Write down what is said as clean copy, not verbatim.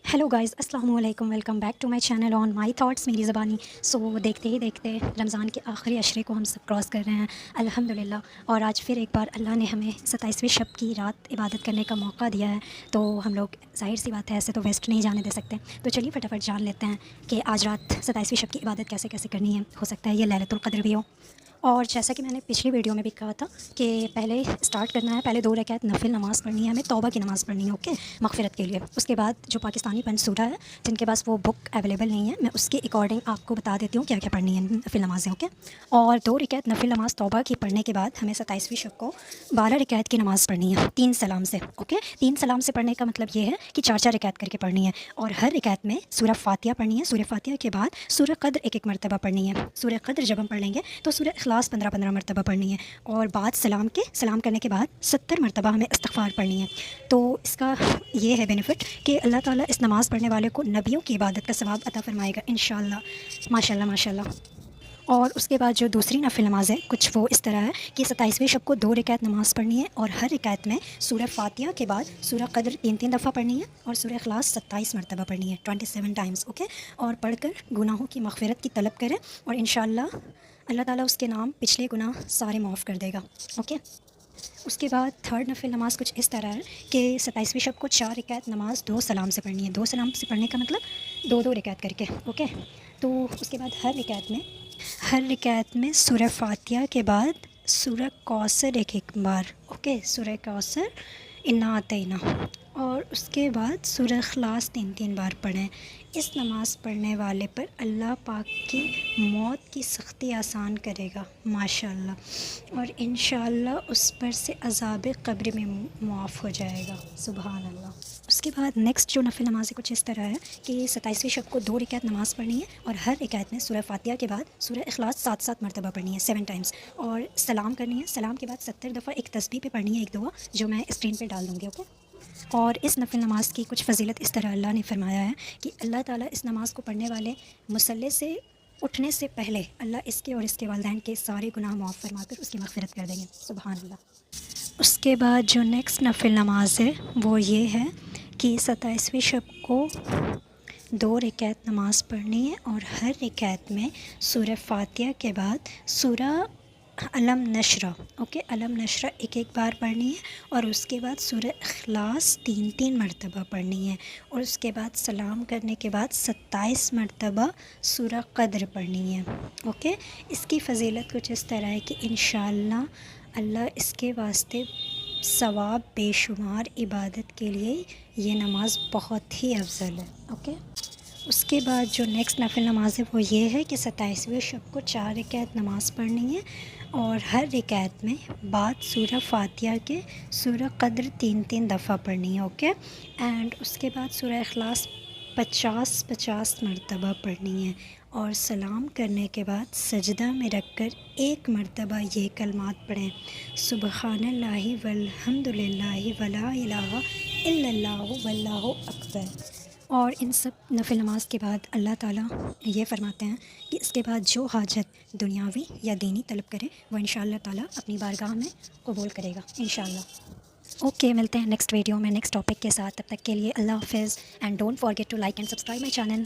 Hello guys, अस्सलाम वालेकुम। Welcome back to my channel on my thoughts मेरी ज़बानी। सो देखते ही देखते रमज़ान के आखिरी अशरे को हम सब क्रॉस कर रहे हैं अल्हम्दुलिल्लाह। और आज फिर एक बार अल्लाह ने हमें 27वें शब की रात इबादत करने का मौका दिया है। तो हम लोग ज़ाहिर सी बात है ऐसे तो वेस्ट नहीं जाने दे सकते। तो चलिए फटाफट जान लेते हैं कि आज रात 27वें शब की इबादत कैसे कैसे करनी है। हो सकता है ये लैलतुल क़द्र भी हो। और जैसा कि मैंने पिछली वीडियो में भी कहा था कि पहले स्टार्ट करना है, पहले 2 रकात नफिल नमाज़ पढ़नी है, हमें तौबा की नमाज़ पढ़नी है, ओके, मग़फ़िरत के लिए। उसके बाद जो पाकिस्तानी पंसूरा है, जिनके पास वो बुक अवेलेबल नहीं है, मैं उसके अकॉर्डिंग आपको बता देती हूँ क्या क्या पढ़नी है नफिल नमाज़ें, ओके। और 2 रकात नफिल नमाज़ तौबा की पढ़ने के बाद हमें 27वीं शब को 12 रकात की नमाज़ पढ़नी है 3 सलाम से, ओके। 3 सलाम से पढ़ने का मतलब ये है कि 4-4 रकात करके पढ़नी है। और हर रकात में सूरह फ़ातिहा पढ़नी है। सूरह फ़ातिहा के बाद सूरह क़द्र एक-एक मरतबा पढ़नी है। सूरह क़द्र जब हम पढ़ लेंगे तो सूरह इख़लास 15-15 मरतबा पढ़नी है। और बाद सलाम करने के बाद 70 मरतबा हमें इस्तिग़फ़ार पढ़नी है। तो इसका ये है बेनिफ़िट कि अल्लाह ताला इस नमाज़ पढ़ने वाले को नबियों की इबादत का सवाब अता फ़रमाएगा इंशाअल्लाह, माशाअल्लाह माशाअल्लाह। और उसके बाद जो दूसरी नफिल नमाज़ है कुछ वो इस तरह है कि 27वें शब को 2 रकात नमाज़ पढ़नी है और हर रकात में सूरह फ़ातिहा के बाद सूरह क़द्र 3-3 दफ़ा पढ़नी है और सूरह इख़लास 27 मरतबा पढ़नी है, 27 टाइम्स, ओके। और पढ़कर गुनाहों की मग़फ़िरत की तलब करें और इंशाअल्लाह अल्लाह ताला उसके नाम पिछले गुनाह सारे माफ़ कर देगा, ओके। उसके बाद थर्ड नफिल नमाज़ कुछ इस तरह है कि 27वीं शब को 4 रकात नमाज़ 2 सलाम से पढ़नी है। 2 सलाम से पढ़ने का मतलब 2-2 रकात करके, ओके। तो उसके बाद हर रकात में सूरह फ़ातिहा के बाद सूरह कौसर एक-एक बार, ओके, सूरह कौसर, इन्ना अतैना, और उसके बाद सूरह इख़लास 3-3 बार पढ़ें। इस नमाज़ पढ़ने वाले पर अल्लाह पाक की मौत की सख्ती आसान करेगा माशाअल्लाह, और इंशाअल्लाह उस पर से अज़ाब क़ब्र में मुआफ़ हो जाएगा, सुबहान अल्लाह। उसके बाद नेक्स्ट जो नफिल नमाज़ है कुछ इस तरह है कि 27वीं शब को 2 रकात नमाज़ पढ़नी है और हर रकात में सूरह फ़ातिहा के बाद सूरह इख़लास 7-7 मरतबा पढ़नी है, 7 टाइम्स, और सलाम करनी है। सलाम के बाद 70 दफ़ा एक तस्बीह पे पढ़नी है, एक दुआ जो मैं स्क्रीन पे डाल दूँगी, ओके। और इस नफिल नमाज़ की कुछ फ़जीलत इस तरह अल्लाह ने फ़रमाया है कि अल्लाह ताला इस नमाज़ को पढ़ने वाले मुसल्ले से उठने से पहले अल्लाह इसके और इसके वालिदैन के सारे गुनाह माफ़ फरमाकर उसकी मग़फ़िरत कर देंगे, सुबहान अल्लाह। उसके बाद जो नेक्स्ट नफिल नमाज़ है वो ये है कि 27वीं शब को 2 रकात नमाज़ पढ़नी है और हर रकात में सूरह फ़ातिहा के बाद सूरह अलम नशरा, ओके, अलम नशरा एक-एक बार पढ़नी है और उसके बाद सूरह इख़लास 3-3 मरतबा पढ़नी है और उसके बाद सलाम करने के बाद 27 मरतबा सूरह क़द्र पढ़नी है, ओके। इसकी फ़जीलत कुछ इस तरह है कि इंशाअल्लाह अल्लाह इसके वास्ते सवाब बेशुमार, इबादत के लिए ये नमाज़ बहुत ही अफ़ज़ल है, ओके। उसके बाद जो नेक्स्ट नफिल नमाज़ है वो ये है कि 27वें शब को 4 रकात नमाज़ पढ़नी है और हर रकात में बाद सूरह फ़ातिहा के सूरह क़द्र 3-3 दफ़ा पढ़नी है, ओके। एंड उसके बाद सूरह इख़लास 50-50 मरतबा पढ़नी है और सलाम करने के बाद सजदा में रख कर 1 मरतबा ये कलमात पढ़ें, सुबहानल्लाहि वल्हम्दुलिल्लाहि वला इलाहा इल्लल्लाहु वल्लाहु अकबर। और इन सब नफिल नमाज के बाद अल्लाह ताला ये फ़रमाते हैं कि इसके बाद जो हाजत दुनियावी या दीनी तलब करे वो इंशाअल्लाह ताला अपनी बारगाह में कबूल करेगा इंशाअल्लाह। ओके, मिलते हैं नेक्स्ट वीडियो में नेक्स्ट टॉपिक के साथ। तब तक के लिए अल्लाह हाफ़िज़ and don't forget to like and subscribe my channel.